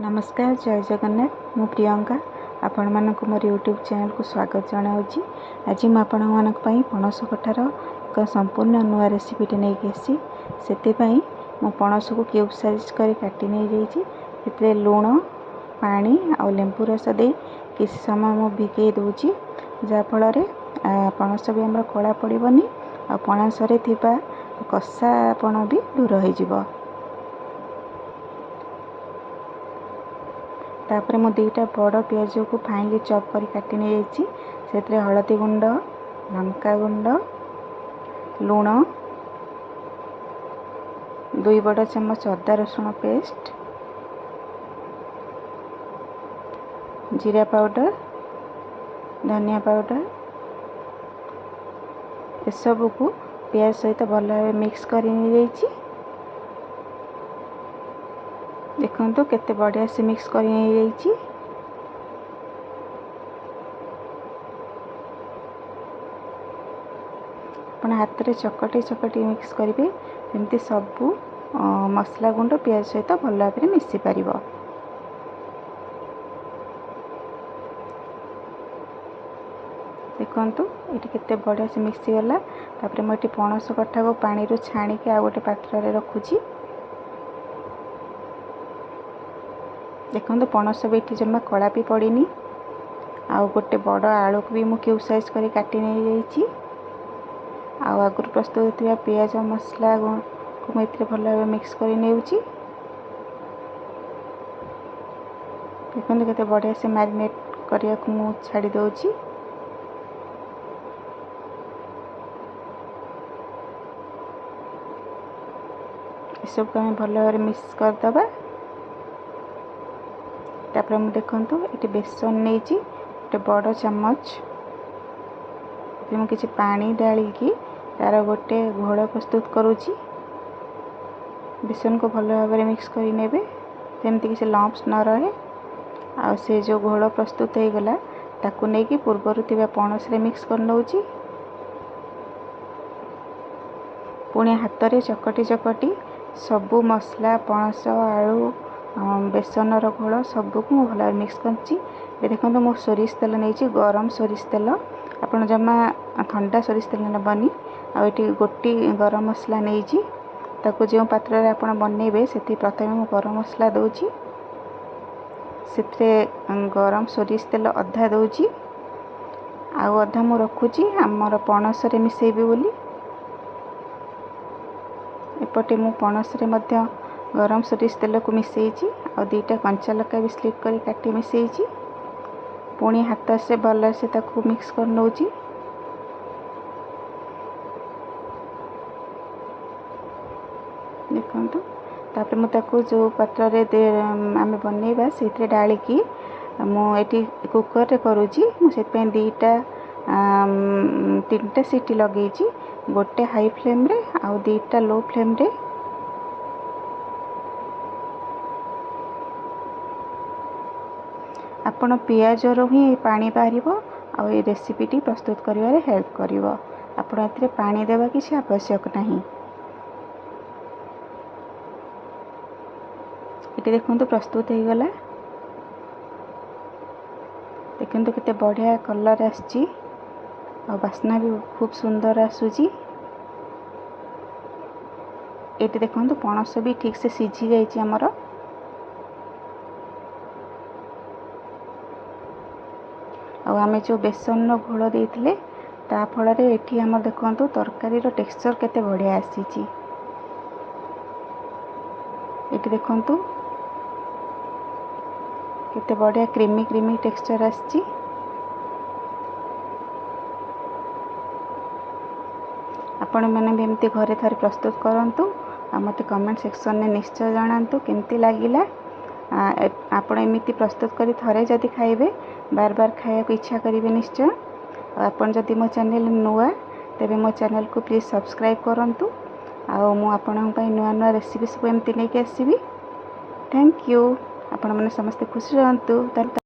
नमस्कार जय जगन्नाथ मु प्रियंका आपण मानक मोर यूट्यूब चैनल को स्वागत जनाऊँगी। आज मुझे पणस कठार एक संपूर्ण नुआ रेसिपीटे नहीं आसी से मो पणस को क्यूब साइज कर काटी नहीं जाइए लुण पानी आ लेंबू रस दे किसी समय मु भिगे दूची जहाँफल पणस भी आम कला पड़ोनी आ पणस कषापण भी दूर हो। तापर मु दुईटा बड़ पियाज को फाइनली चॉप कर काटी नहीं जाइए हलदी गुंड लंका गुंड लुण 2 बड़ चम्मच अदा रसुण पेस्ट जीरा पाउडर धनिया पाउडर ये सब को पियाज सहित भल भाव मिक्स कर देखो केते बढ़िया से मिक्स कर हाथ में चकटी चकटी मिक्स करेंगे जमती सबू मसला गुंड पियाज सहित भल भाव मिसी पार। देखु ये केते बढ़िया से मिक्सी गला। तापर मुझे पणस कठा को पानी रू छाणिक आ गोटे पात्र में रखुची। देखो पणस भी ये जमा कला भी पड़नी आ गोटे बड़ आलू को भी मुझे क्यूब साइज कर काटी नहीं जाइए आगुरी प्रस्तुत होता पियाज मसला को मुझे भल भाव मिक्स कर नेउची। देखो केते बढ़िया से मैरिनेट करने को मुझे छाड़ी दूची। सब को भल भाव मिक्स करदे। तापर मुझे देखो ये बेसन नहीं गोटे बड़ चम्मच मुझे किसी पानी डालिकी तार गोटे घोल प्रस्तुत करुँची। बेसन को भल भाव मिक्स करने जमती किसी लम्प्स न रहे आ से जो घोल प्रस्तुत हो गला ताकू नहीं पूर्वर थी पणस रे मिक्स कर नौची। पुणी हाथ में चकटी चकटी सबू मसला पणस आलू बेसन घोल सबको मुझे भल मिक्स कर देखो मो सोरिष तेल नहीं गरम सोरिष तेल आपड़ जमा ठंडा सोरिष तेल नबनी आठी गोटी गरम मसला नहीं ताकू जो पात्र में आप बनइबे से प्रथम मु गरम मसला दूची से गरम सोरिष तेल अधा दूची आउ अधा मु रखुची आमर पणस रे मिसेबी बोली। एपटे मु पणस रे मध्य गरम सोरिष तेल को मिसई आ 2टा कंचा लका भी स्लिप कर काटी मिसई पुणी हाथ से भल से ताकू मिक्स कर नौची। देखो तापर मुझे जो पात्र आम बनइबा से डालिकी मुझे कुकर रे करुँची मुझे 2टा 3टा सीटी लगे गोटे हाई फ्लेम रे आ 2टा लो फ्लेम रे। आपण पियाज रो ही पानी बाहर आ रेसिपीटी प्रस्तुत करिवारे हेल्प करिवो। आपण एथिरे पानी देवा किसी आवश्यक नहीं। ये देखो प्रस्तुत हो गला। देखो केते बढ़िया कलर आसी आ बास्ना भी खूब सुंदर आसूची। ये देखो पणस भी ठीक से सीझी जाइए आमर। आम जो बेसन घोल देते फल ये आम देखो तरकारी टेक्सचर केते बढ़िया आसी। ये देखो केते बढ़िया क्रीमी क्रीमी टेक्सचर आसी। आपण मैंने भी एमती घरे थरे प्रस्तुत करंतु आ मते कमेंट सेक्शन में निश्चय जनातु केमती लागिला। आपण एमती प्रस्तुत करी थरे जदि खाइबे बार बार खाया को इच्छा करेंगे निश्चय। आपन जदि मो चैनल नुआ तेबे मो चैनल को प्लीज सब्सक्राइब करंतु आ मु आपन पई नुआ नुआ रेसिपी सब एमती नहीं आसीबी। Thank you. आपण माने समस्त खुश रहंतु।